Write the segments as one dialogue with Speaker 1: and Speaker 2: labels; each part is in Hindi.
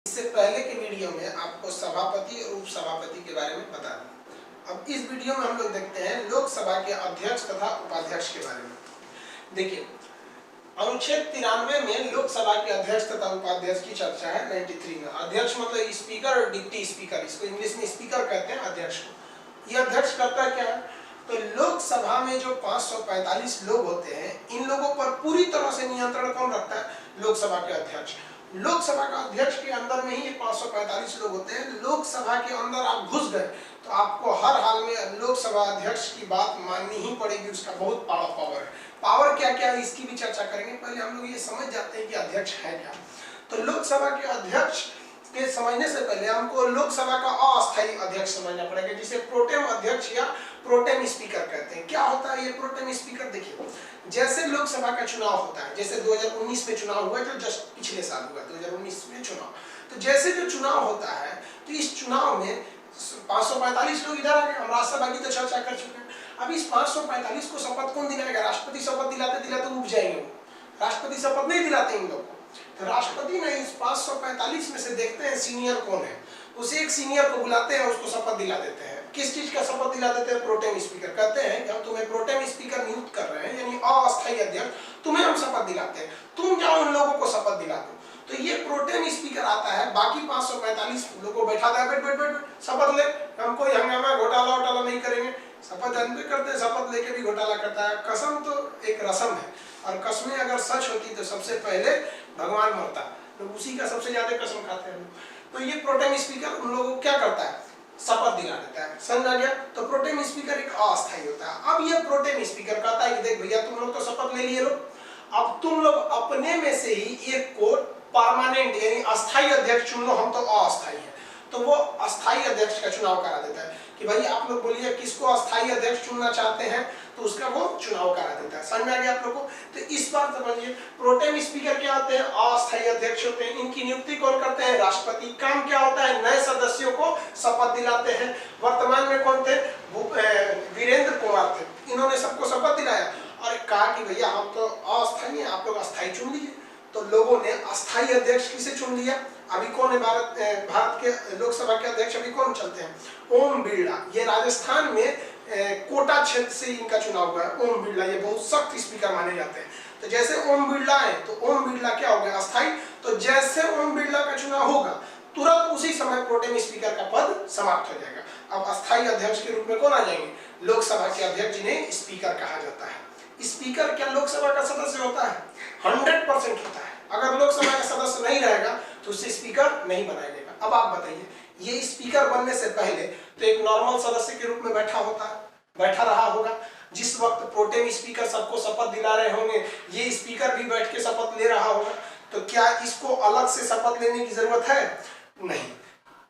Speaker 1: इससे पहले के वीडियो में आपको सभापति और उपसभापति के बारे में बता दूं। अब इस वीडियो में हम लोग देखते हैं लोकसभा के अध्यक्ष तथा उपाध्यक्ष के बारे में। देखिए, अनुच्छेद 93 में लोकसभा के अध्यक्ष तथा उपाध्यक्ष की चर्चा है। 93 में अध्यक्ष मतलब स्पीकर और डिप्टी स्पीकर, इसको इंग्लिश में स्पीकर कहते हैं अध्यक्ष को। ये अध्यक्ष करता क्या है? तो लोकसभा में जो 545 लोग होते हैं, इन लोगों पर पूरी तरह से नियंत्रण कौन रखता है? लोकसभा के अध्यक्ष। लोकसभा का अध्यक्ष के अंदर में ही ये 545 लोग होते हैं। लोकसभा के अंदर आप घुस गए तो आपको हर हाल में लोकसभा अध्यक्ष की बात माननी ही पड़ेगी। उसका बहुत बड़ा पावर है। पावर क्या क्या है इसकी भी चर्चा करेंगे। पहले हम लोग ये समझ जाते हैं कि अध्यक्ष है क्या। तो लोकसभा के अध्यक्ष के समझने से पहले हमको लोकसभा का अस्थायी अध्यक्ष समझना पड़ेगा, जिसे प्रोटेम अध्यक्ष या प्रोटेम स्पीकर कहते हैं। क्या होता है ये प्रोटेम स्पीकर? देखिए, जैसे लोकसभा का चुनाव होता है, जैसे 2019 में चुनाव हुआ जो जस्ट पिछले साल हुआ 2019 में चुनाव, तो जैसे जो चुनाव होता है तो इस चुनाव में 545 लोग इधर आ गए। हम राज्यसभा की तो चर्चा कर चुके हैं। अब इस 545 को शपथ कौन दिलाएगा? राष्ट्रपति शपथ दिलाते दिलाते उब जाएंगे। राष्ट्रपति शपथ नहीं दिलाते इन लोग को। तो राष्ट्रपति ने इस 545 में से देखते हैं सीनियर कौन है, उसे एक सीनियर को बुलाते हैं, उसको शपथ दिला देते हैं। किस चीज का शपथ दिला देते हैं? Protem speaker. कहते हैं कि हम तुम्हें प्रोटेम स्पीकर नियुक्त कर रहे हैं, यानी अस्थायी अध्यक्ष, तुम्हें हम शपथ दिलाते हैं, तुम जाओ उन लोगों को शपथ दिला दो। तो ये प्रोटेम स्पीकर आता है, बाकी 545 लोगों को बैठाता है, बैठ बैठ बैठ शपथ ले, हम कोई हंगामा घोटाला वोटाला नहीं करेंगे। शपथ जानते करते हैं, शपथ लेके भी घोटाला करता है। कसम तो एक रस्म है, और कसमें अगर सच होती तो सबसे पहले भगवान मरता, तो उसी का सबसे ज्यादा कसम खाते हैं। तो ये प्रोटेम स्पीकर उन लोगों को क्या करता है? शपथ दिला देता है। समझ आ गया? तो प्रोटेम स्पीकर एक अस्थायी होता है। अब ये प्रोटेम स्पीकर कहता है कि देख भैया, तुम लोग तो शपथ ले लिए लोग, अब तुम लोग अपने में से ही एक को परमानेंट यानी अस्थायी अध्यक्ष चुन लो, हम तो अस्थायी है। तो वो अस्थायी अध्यक्ष का चुनाव करा देता है कि भाई आप लोग बोलिए किसको अस्थायी अध्यक्ष चुनना चाहते हैं, तो उसका वो चुनाव करा देता है। समझ में आ गया आप लोग को? तो इस बार समझिए, प्रोटेम स्पीकर क्या होते हैं? अस्थायी अध्यक्ष होते हैं। इनकी नियुक्ति कौन करते हैं? राष्ट्रपति। काम क्या होता है? नए सदस्यों को शपथ दिलाते हैं। वर्तमान में कौन थे? वीरेंद्र कुमार थे। इन्होंने सबको शपथ दिलाया और कहा कि भैया हम तो अस्थायी हैं, आप लोग अस्थायी चुन लीजिए। तो लोगों ने अस्थायी अध्यक्ष किसे चुन लिया? अभी कौन है भारत के लोकसभा के अध्यक्ष? अभी कौन चलते हैं? ओम बिरला। ये राजस्थान में कोटा क्षेत्र से इनका चुनाव हुआ है। ओम बिरला ये बहुत सख्त स्पीकर माने जाते हैं। तो जैसे ओम बिरला है तो ओम बिरला क्या हो गया? अस्थायी। तो जैसे ओम बिरला का चुनाव होगा तुरंत उसी समय प्रोटेम स्पीकर का पद समाप्त हो जाएगा। अब अस्थायी अध्यक्ष के रूप में कौन आ जाएंगे? लोकसभा के अध्यक्ष, जिन्हें स्पीकर कहा जाता है। स्पीकर क्या लोकसभा का सदस्य होता है? 100% होता है। अगर लोकसभा का सदस्य नहीं रहेगा तो उसे स्पीकर नहीं बनाया जाएगा। अब आप बताइए, ये स्पीकर बनने से पहले तो एक नॉर्मल सदस्य के रूप में बैठा रहा होगा। जिस वक्त प्रोटेम स्पीकर सबको शपथ दिला रहे होंगे, ये स्पीकर भी बैठ के शपथ ले रहा होगा। तो क्या इसको अलग से शपथ लेने की जरूरत है? नहीं।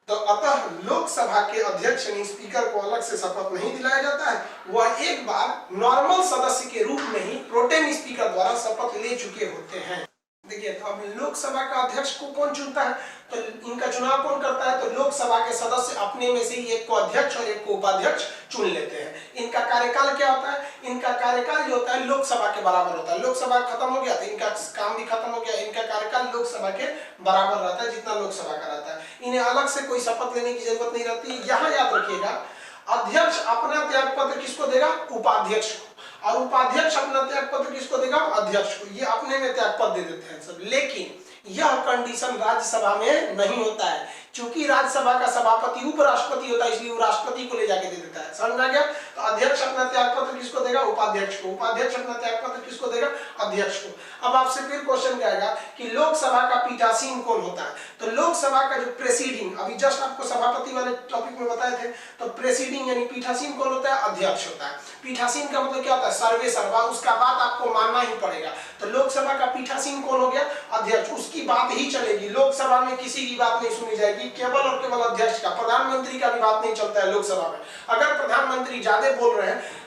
Speaker 1: तो अतः लोकसभा के अध्यक्ष यानी स्पीकर को अलग से शपथ नहीं दिलाया जाता है। वह एक बार नॉर्मल सदस्य के रूप में ही प्रोटेम स्पीकर द्वारा शपथ ले चुके होते हैं। देखिए, तो अब लोकसभा का अध्यक्ष को कौन चुनता है? तो इनका चुनाव कौन करता है? तो लोकसभा के सदस्य अपने में से ही एक को अध्यक्ष और एक को उपाध्यक्ष चुन लेते हैं। इनका कार्यकाल क्या होता है? इनका कार्यकाल जो होता है लोकसभा के बराबर होता है। लोकसभा खत्म हो गया तो इनका काम भी खत्म हो गया। इनका कार्यकाल लोकसभा के बराबर रहता है जितना लोकसभा का रहता है। इन्हें अलग से कोई शपथ लेने की जरूरत नहीं रहती। यहाँ याद रखिएगा, अध्यक्ष अपना त्याग पत्र किसको देगा? उपाध्यक्ष को। और उपाध्यक्ष अपना त्याग पत्र किसको देगा? अध्यक्ष को। ये अपने में त्याग पत्र दे देते हैं सब। लेकिन यह कंडीशन राज्यसभा में नहीं होता है, क्योंकि राज्यसभा का सभापति उपराष्ट्रपति होता है, इसलिए वो राष्ट्रपति को ले जाके दे देता है। समझ में आ गया? तो अध्यक्ष अपना त्याग पत्र किसको देगा? उपाध्यक्ष को। उपाध्यक्ष अपना त्याग पत्र किसको देगा? अध्यक्ष को। अब आपसे फिर क्वेश्चन आएगा कि लोकसभा का पीठासीन कौन होता है? तो लोकसभा का जो प्रेसिडिंग, अभी जस्ट आपको सभापति वाले टॉपिक में बताए थे, तो प्रेसिडिंग यानी पीठासीन कौन होता है? अध्यक्ष होता है। पीठासीन का मतलब क्या होता है? सर्वे सर्वा, उसका बात आपको मानना ही पड़ेगा। तो लोकसभा का पीठासीन कौन हो गया? अध्यक्ष। उसकी बात ही चलेगी। लोकसभा में किसी की बात नहीं सुनी जाएगी, केवल और केवल अध्यक्ष का। प्रधानमंत्री का भी बात नहीं चलता है लोकसभा में। अगर प्रधानमंत्री ज्यादा बोल रहे हैं,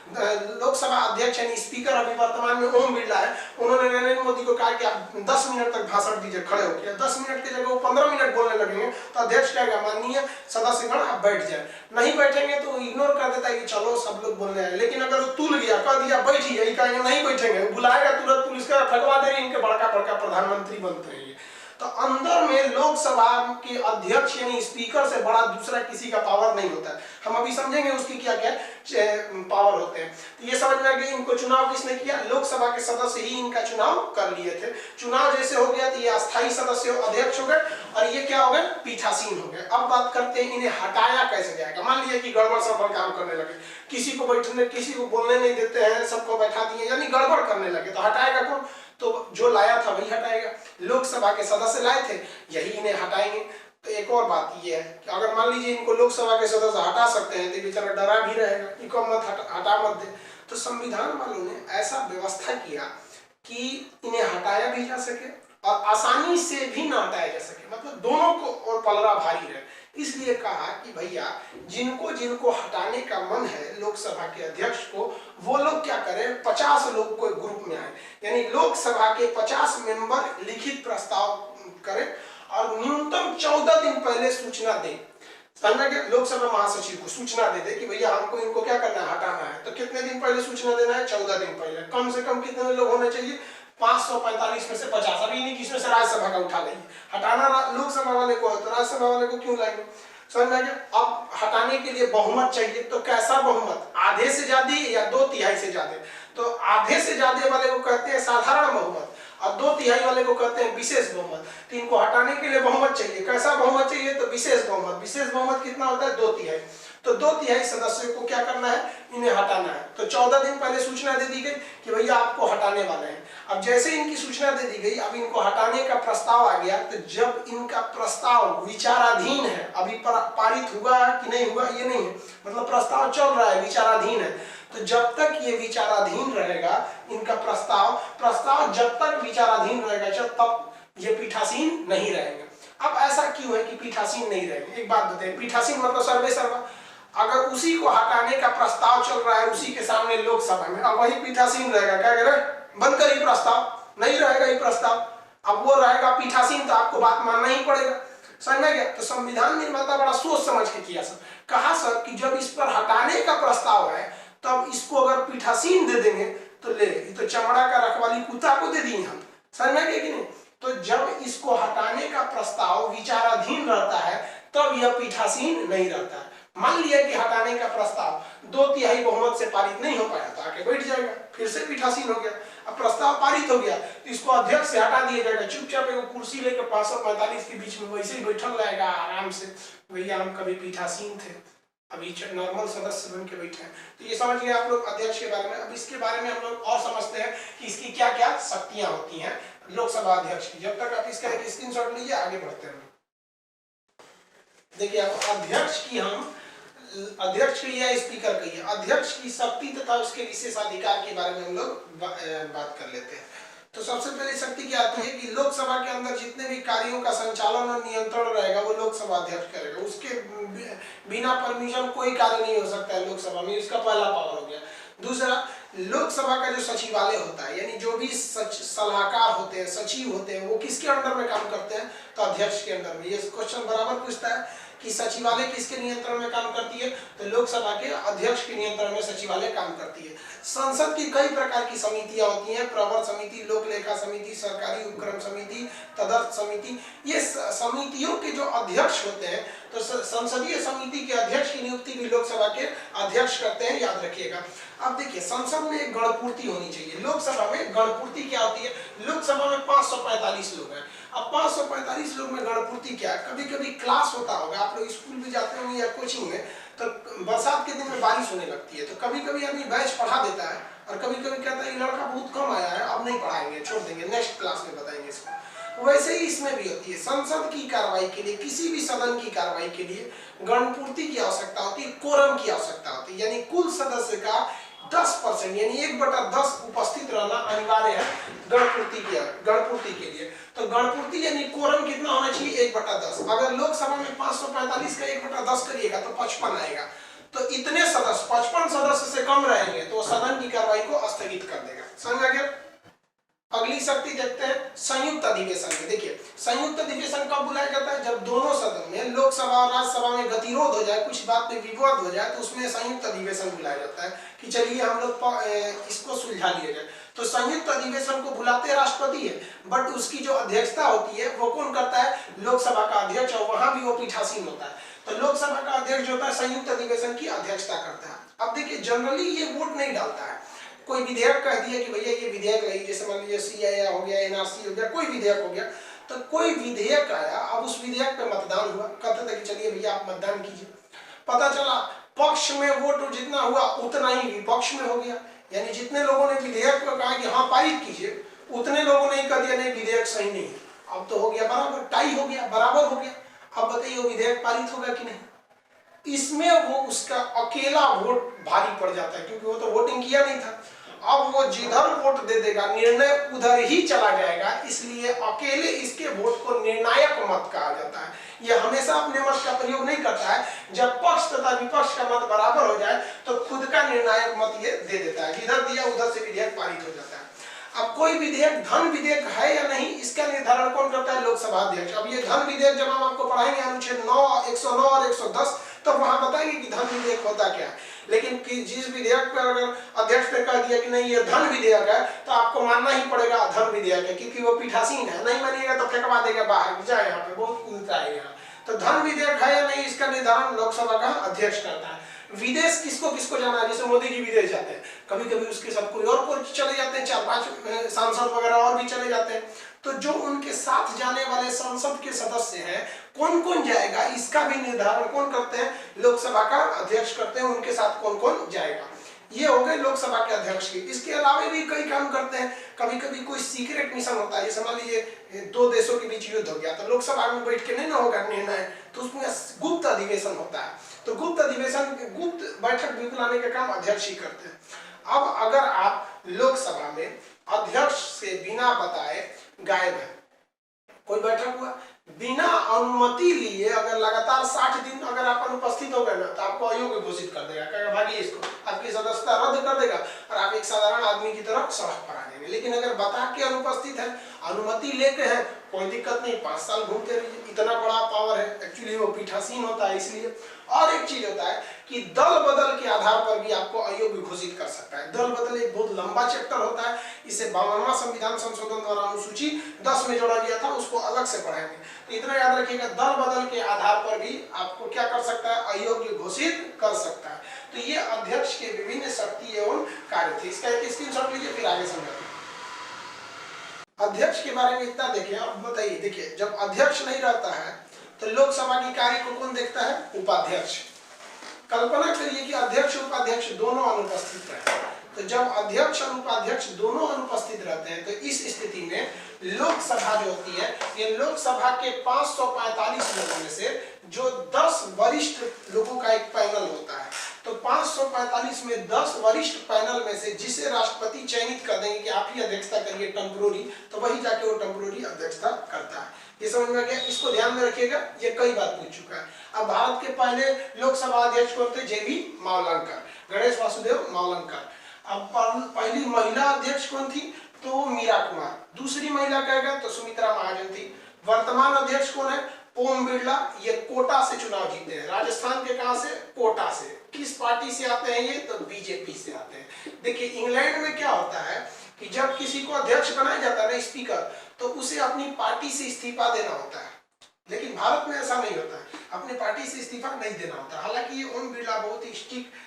Speaker 1: लोकसभा अध्यक्ष यानी स्पीकर अभी वर्तमान में ओम बिरला है, उन्होंने नरेंद्र मोदी को कहा कि आप 10 मिनट तक भाषण दीजिए खड़े होकर। 10 मिनट की जगह वो 15 मिनट बोलने लगेंगे तो अध्यक्ष कहेगा माननीय सदस्यगण आप बैठ जाए। नहीं बैठेंगे तो इग्नोर कर देता है कि चलो सब लोग बोल रहे हैं। लेकिन अगर वो तुल गया, कह दिया बैठिए, कहेंगे नहीं बैठेंगे, बुलाएगा तुरंत पुलिस का, ठगवा देंगे, इनके बड़का बड़का प्रधानमंत्री बनते हैं। तो अंदर में लोकसभा के अध्यक्ष यानी स्पीकर से बड़ा दूसरा किसी का पावर नहीं होता है। हम अभी समझेंगे उसकी क्या क्या पावर होते हैं। तो ये समझ में आ गया, इनको चुनाव किसने किया, लोकसभा के सदस्य ही इनका चुनाव कर लिए थे। चुनाव जैसे हो गया तो ये अस्थायी सदस्य अध्यक्ष हो गए और ये क्या हो गए, पीठासीन हो गए। अब बात करते हैं इन्हें हटाया कैसे जाएगा। मान लीजिए कि गड़बड़ सड़बड़ काम करने लगे, किसी को बैठने किसी को बोलने नहीं देते हैं, सबको बैठा दिए, यानी गड़बड़ करने लगे, तो हटाएगा कौन, तो जो लाया था वही हटाएगा। लोकसभा के सदस्य लाए थे, यही इन्हें हटाएंगे। तो एक और बात ये है कि अगर मान लीजिए इनको लोकसभा के सदस्य हटा सकते हैं तो बेचारा डरा भी रहेगा, इनको मत हटा मत दे। तो संविधान वालों ने ऐसा व्यवस्था किया कि इन्हें हटाया भी जा सके और आसानी से भी ना हटाया जा सके, मतलब दोनों को और पलड़ा भारी रहे। इसलिए कहा कि भैया जिनको जिनको हटाने का मन है लोकसभा के अध्यक्ष को, वो लोग क्या करें, 50 लोग को ग्रुप में आए, यानी लोकसभा के 50 मेंबर लिखित प्रस्ताव करें और न्यूनतम 14 दिन पहले सूचना दें। समझा क्या, लोकसभा महासचिव को सूचना दे कि भैया हमको इनको क्या करना है, हटाना है। तो कितने दिन पहले सूचना देना है, 14 दिन पहले। कम से कम कितने लोग होने चाहिए, 545 में से 50। अभी नहीं किसमें से राज्यसभा का उठा लेंगे, हटाना लोकसभा वाले को है तो राज्यसभा वाले को क्यों लाएंगे। समझ में आ गया। अब हटाने के लिए बहुमत चाहिए, तो कैसा बहुमत, आधे से ज्यादा या 2/3 से ज्यादा। तो आधे से ज्यादा वाले को कहते हैं साधारण बहुमत और 2/3 वाले को कहते हैं विशेष बहुमत। तो इनको हटाने के लिए बहुमत चाहिए, कैसा बहुमत चाहिए, तो विशेष बहुमत। विशेष बहुमत कितना होता है, 2/3। तो 2/3 सदस्यों को क्या करना है, इन्हें हटाना है। तो 14 दिन पहले सूचना दे दी गई कि भैया आपको हटाने वाले हैं। अब जैसे इनकी सूचना दे दी गई, अब इनको हटाने का प्रस्ताव आ गया। तो जब इनका प्रस्ताव विचाराधीन है, अभी पारित हुआ कि नहीं हुआ ये नहीं है, मतलब प्रस्ताव चल रहा है, विचाराधीन है। तो जब तक ये विचाराधीन रहेगा इनका प्रस्ताव जब तक विचाराधीन रहेगा जब तक ये पीठासीन नहीं रहेंगे। अब ऐसा क्यों है कि पीठासीन नहीं रहेंगे, एक बात बताइए, पीठासीन मतलब सर्वे सर्वा। अगर उसी को हटाने का प्रस्ताव चल रहा है उसी के सामने लोकसभा में, अब वही पीठासीन रहेगा, क्या कह रहे, बंद करिए प्रस्ताव, नहीं रहेगा ये प्रस्ताव। अब वो रहेगा पीठासीन तो आपको बात मानना ही पड़ेगा। समझ में गया। तो संविधान निर्माता बड़ा सोच समझ के किया सर, कहा सर कि जब इस पर हटाने का प्रस्ताव है तब इसको अगर पीठासीन दे देंगे तो ले, तो चमड़ा का रखवाली कुत्ता को दे दिए हम। समझ में गया कि नहीं। तो जब इसको हटाने का प्रस्ताव विचाराधीन रहता है तब यह पीठासीन नहीं रहता है। मान लिया कि हटाने का प्रस्ताव 2/3 बहुमत से पारित नहीं हो पाया तो आके बैठ जाएगा, फिर से पीठासीन हो गया। अब प्रस्ताव पारित हो गया तो इसको अध्यक्ष से हटा दिया जाएगा, चुपचाप एक कुर्सी लेकर 545 के बीच में वैसे ही बैठल रहेगा आराम से, भैया हम कभी पीठासीन थे, अभी नॉर्मल सदस्य बन के बैठे हैं। तो ये समझ गए आप लोग अध्यक्ष के बारे में। अब इसके बारे में हम लोग और समझते हैं कि इसकी क्या क्या शक्तियां होती हैं लोकसभा अध्यक्ष की। जब तक आप इसका एक स्क्रीनशॉट लीजिए, आगे बढ़ते हैं। देखिए अब अध्यक्ष की या स्पीकर की है, अध्यक्ष की शक्ति तथा उसके विशेषाधिकार के बारे में हम लोग बात कर लेते हैं। तो सबसे पहली शक्ति क्या आती है कि लोकसभा के अंदर जितने भी कार्यों का संचालन और नियंत्रण रहेगा वो लोकसभा अध्यक्ष करेगा। उसके बिना परमिशन कोई कार्य नहीं हो सकता है लोकसभा में, इसका पहला पावर हो गया। दूसरा, लोकसभा का जो सचिवालय होता है यानी जो भी सलाहकार होते हैं, सचिव होते हैं, वो किसके अंडर में काम करते हैं, तो अध्यक्ष के अंडर में। ये क्वेश्चन बराबर पूछता है कि सचिवालय किसके नियंत्रण में काम करती है, तो लोकसभा के अध्यक्ष के नियंत्रण में सचिवालय काम करती है। संसद की कई प्रकार की समितियां होती हैं, प्रवर समिति, लोक लेखा समिति, सरकारी उपक्रम समिति, तदर्थ समिति। ये समितियों के जो अध्यक्ष होते हैं, तो संसदीय समिति के अध्यक्ष की नियुक्ति भी लोकसभा के अध्यक्ष करते हैं, याद रखिएगा। अब देखिए संसद में एक गणपूर्ति होनी चाहिए। लोकसभा में गणपूर्ति क्या होती है, लोकसभा में 545 लोग हैं। अब 545 लोग में गणपूर्ति क्या है, कभी कभी क्लास होता होगा, आप लोग स्कूल भी जाते होंगे या कोचिंग में, तो बरसात के दिन में बारिश होने लगती है, तो कभी कभी आदमी बैच पढ़ा देता है और कभी कभी कहता है ये लड़का बहुत कम आया है, अब नहीं पढ़ाएंगे, छोड़ देंगे, नेक्स्ट क्लास में बताएंगे इसको। वैसे ही इसमें भी होती है, संसद की कार्रवाई के लिए, किसी भी सदन की कार्रवाई के लिए गणपूर्ति की आवश्यकता होती है, कोरम की आवश्यकता होती है, यानी कुल सदस्य का 10% यानी 1/10 उपस्थित रहना अनिवार्य है गणपूर्ति के लिए। तो गणपूर्ति यानी कोरम कितना होना चाहिए, 1/10। अगर लोकसभा में 545 का 1/10 करिएगा तो 55 आएगा। तो इतने सदस्य 55 सदस्य से कम रहेंगे तो सदन की कार्रवाई को स्थगित कर देगा। समझ आ गया। अगली शक्ति देखते हैं संयुक्त अधिवेशन में। देखिए संयुक्त अधिवेशन कब बुलाया जाता है, जब दोनों सदन में लोकसभा और राज्यसभा में गतिरोध हो जाए, कुछ बात में विवाद हो जाए, तो उसमें संयुक्त अधिवेशन बुलाया जाता है कि चलिए हम लोग इसको सुलझा लिया जाए। तो संयुक्त अधिवेशन को बुलाते राष्ट्रपति है, बट उसकी जो अध्यक्षता होती है वो कौन करता है? लोकसभा का अध्यक्ष, और वहां भी वो पीठासीन होता है। तो लोकसभा का अध्यक्ष जो होता है संयुक्त अधिवेशन की अध्यक्षता करता है। अब देखिए जनरली ये वोट नहीं डालता है, कोई विधेयक कह दिया कि भैया ये विधेयक लगी, जैसे मान लीजिए सीएए हो गया, एनआरसी हो गया, कोई विधेयक हो गया, तो कोई विधेयक आया, अब उस विधेयक पे मतदान हुआ, कहते थे कि चलिए भैया आप मतदान कीजिए, पता चला पक्ष में वोट जितना हुआ उतना ही विपक्ष में हो गया, यानी जितने लोगों ने विधेयक को कहा कि हाँ पारित कीजिए, उतने लोगों ने कह दिया नहीं विधेयक सही नहीं है। अब तो हो गया बराबर, टाई हो गया, बराबर हो गया। अब बताइए वो विधेयक पारित होगा कि नहीं? इसमें वो उसका अकेला वोट भारी पड़ जाता है, क्योंकि वो तो वोटिंग किया नहीं था। अब वो जिधर वोट दे देगा निर्णय उधर ही चला जाएगा, इसलिए अकेले इसके वोट को निर्णायक मत कहा जाता है। यह हमेशा अपने मत का प्रयोग नहीं करता है, जब पक्ष तथा विपक्ष का मत बराबर हो जाए तो खुद का निर्णायक मत ये दे देता है, जिधर दिया उधर से विधेयक पारित हो जाता है। अब कोई विधेयक धन विधेयक है या नहीं, इसका निर्धारण कौन करता है? लोकसभा अध्यक्ष। अब ये धन विधेयक जब हम आपको पढ़ाएंगे अनुच्छेद 9, 109 और 110, तब वहां बताएंगे कि धन विधेयक होता क्या है। लेकिन जिस विधेयक पर अगर अध्यक्ष ने कह दिया कि नहीं ये धन विधेयक है, तो आपको मानना ही पड़ेगा धन विधेयक है, क्योंकि वो पीठासीन है। नहीं मानिएगा तो फेंकवा देगा बाहर, जाए यहाँ पे बहुत कूदता है यहाँ। तो धन विधेयक है या नहीं, इसका निर्धारण लोकसभा का अध्यक्ष करता है। विदेश किसको किसको जाना है, जैसे मोदी जी विदेश जाते हैं, कभी कभी उसके साथ कोई और चले जाते हैं, 4-5 सांसद वगैरह और भी चले जाते हैं। तो जो उनके साथ जाने वाले संसद के सदस्य हैं, कौन कौन जाएगा, इसका भी निर्धारण कौन करते हैं? लोकसभा का अध्यक्ष करते हैं, उनके साथ कौन कौन जाएगा। ये हो गए लोकसभा के अध्यक्ष की। इसके अलावा भी कई काम करते हैं, कभी कभी कोई सीक्रेट मिशन होता है, जैसे मान लीजिए 2 देशों के बीच युद्ध हो गया, तो लोकसभा में बैठ के नहीं ना होगा निर्णय, तो उसमें गुप्त अधिवेशन होता है, तो गुप्त अधिवेशन गुप्त बैठक भी बुलाने का काम अध्यक्ष ही करते हैं। अब अगर आप लोकसभा में अध्यक्ष से बिना बताए गायब है, कोई बैठक हुआ बिना अनुमति लिए, अगर लगातार 60 दिन अगर आप अनुपस्थित हो गए ना, तो आपको अयोग्य घोषित कर देगा, कहेगा भागिए इसको, आपकी सदस्यता रद्द कर देगा और आप एक साधारण आदमी की तरह सड़क पर आ जाएंगे। लेकिन अगर बता के अनुपस्थित है, अनुमति लेके हैं, कोई दिक्कत नहीं, 5 साल घूमते रहिए, इतना बड़ा पावर है। एक्चुअली वो पीठासीन होता है इसलिए। और एक चीज होता है कि दल बदल के आधार पर भी आपको अयोग्य घोषित कर सकता है। दल बदल एक बहुत लंबा चैप्टर होता है, इसे 52वां संविधान संशोधन द्वारा अनुसूची 10 में जोड़ा गया था, उसको अलग से पढ़ाएंगे। तो इतना याद रखिएगा, दल बदल के आधार पर भी आपको क्या कर सकता है? अयोग्य घोषित कर सकता है। तो ये अध्यक्ष के विभिन्न शक्ति एवं कार्य थे। इसका एक स्क्रीनशॉट लीजिए, फिर आगे समझाते हैं। अध्यक्ष के बारे में इतना देखिए। अब बताइए, देखिए जब अध्यक्ष नहीं रहता है तो लोकसभा की कार्य को कौन देखता है? उपाध्यक्ष। कल्पना करिए कि अध्यक्ष और उपाध्यक्ष दोनों अनुपस्थित रहते हैं, तो जब अध्यक्ष और उपाध्यक्ष दोनों अनुपस्थित रहते हैं, तो इस स्थिति में लोकसभा जो होती है, ये लोकसभा के 545 लोगों में से जो 10 वरिष्ठ लोगों का एक पैनल होता है, तो 545 में 10 वरिष्ठ पैनल में से जिसे राष्ट्रपति चयनित कर देंगे कि आप ही अध्यक्षता करिए टेम्पोररी, तो वही जाके वो टेम्पोररी अध्यक्षता करता है। ये समझ में आ गया? इसको ध्यान में रखिएगा, ये कई बार पूछ चुका है। अब भारत के पहले लोकसभा अध्यक्ष कौन थे? जेबी मावलंकर, गणेश वासुदेव मावलंकर। अब पहली महिला अध्यक्ष कौन थी? तो मीरा कुमार। दूसरी महिला कहेगा तो सुमित्रा महाजन थी। वर्तमान अध्यक्ष कौन है? ओम बिरला। ये कोटा से चुनाव जीते हैं। राजस्थान के कहां से? कोटा से। किस पार्टी से आते हैं ये? तो बीजेपी से आते हैं। देखिए इंग्लैंड में क्या होता है कि जब किसी को अध्यक्ष बनाया जाता है ना, स्पीकर, तो उसे अपनी पार्टी से इस्तीफा देना होता है। लेकिन भारत में ऐसा नहीं होता है, अपनी पार्टी से इस्तीफा नहीं देना होता। हालांकि ये ओम बिरला बहुत ही स्ट्रिक्ट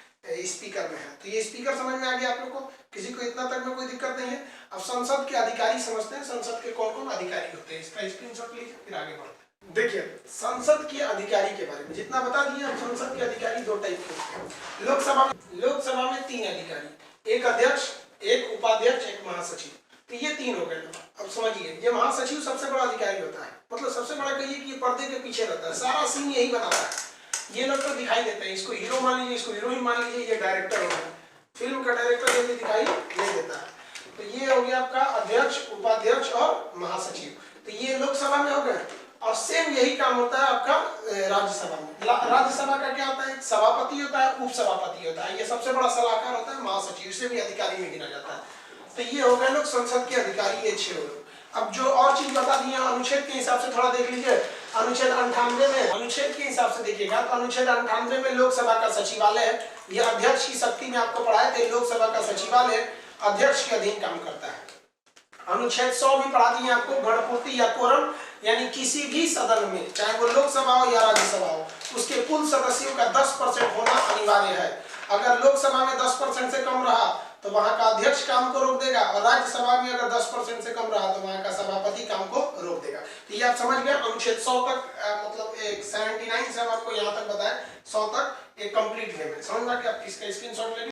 Speaker 1: स्पीकर में है। तो ये स्पीकर समझ में आ गया आप लोग को? किसी को इतना तक में कोई दिक्कत नहीं है। अब संसद के अधिकारी समझते हैं, संसद के कौन कौन अधिकारी होते हैं, इसका स्क्रीनशॉट लीजिए, फिर आगे बढ़ते हैं। देखिए संसद के अधिकारी के बारे में जितना बता दिए। अब संसद के अधिकारी 2 टाइप के होते हैं। लोकसभा में 3 अधिकारी, एक अध्यक्ष, एक उपाध्यक्ष, एक महासचिव। तो ये 3 हो गए। अब समझिए, ये महासचिव सबसे बड़ा अधिकारी होता है, मतलब सबसे बड़ा कहिए कि ये पर्दे के पीछे रहता है, सारा सीन यही बनाता है। ये लोग तो दिखाई देते हैं, इसको हीरो मान लीजिए, इसको हीरोइन मान लीजिए, ये डायरेक्टर होता है, फिल्म का डायरेक्टर ये दिखाई नहीं देता है। तो ये हो गया आपका अध्यक्ष, उपाध्यक्ष और महासचिव। तो ये लोकसभा में हो गए। और सेम यही काम होता है आपका राज्यसभा में। राज्यसभा का क्या होता है? सभापति होता है, उपसभापति होता है, ये सबसे बड़ा सलाहकार होता है महासचिव, इसे भी अधिकारी में गिना जाता है। तो ये हो गए लोग संसद के अधिकारी, ये 6 लोग। अब जो और चीज बता दी है अनुच्छेद के हिसाब से थोड़ा देख लीजिए। अनुच्छेद 98 में, अनुच्छेद के हिसाब से देखिएगा तो अनुच्छेद 98 में लोकसभा का सचिवालय है। ये अध्यक्ष की शक्ति में आपको पढ़ाए थे, लोकसभा का सचिवालय। अध्यक्ष के अधीन काम करता है। अनुच्छेद 100 भी पढ़ा दिए आपको, गणपूर्ति या कोरम, यानी किसी भी सदन में, चाहे वो लोकसभा हो या राज्यसभा हो, उसके कुल सदस्यों का 10% होना अनिवार्य है। अगर लोकसभा में 10% से कम रहा तो वहां का अध्यक्ष काम को रोक देगा, और राज्यसभा में अगर 10% से कम रहा तो वहां का सभापति काम को रोक देगा। तो ये आप समझ गए, अनुच्छेद 100 तक मतलब 79 से आपको यहाँ तक बताया, 100 तक एक कंप्लीट वे में समझ में, आप इसका स्क्रीनशॉट ले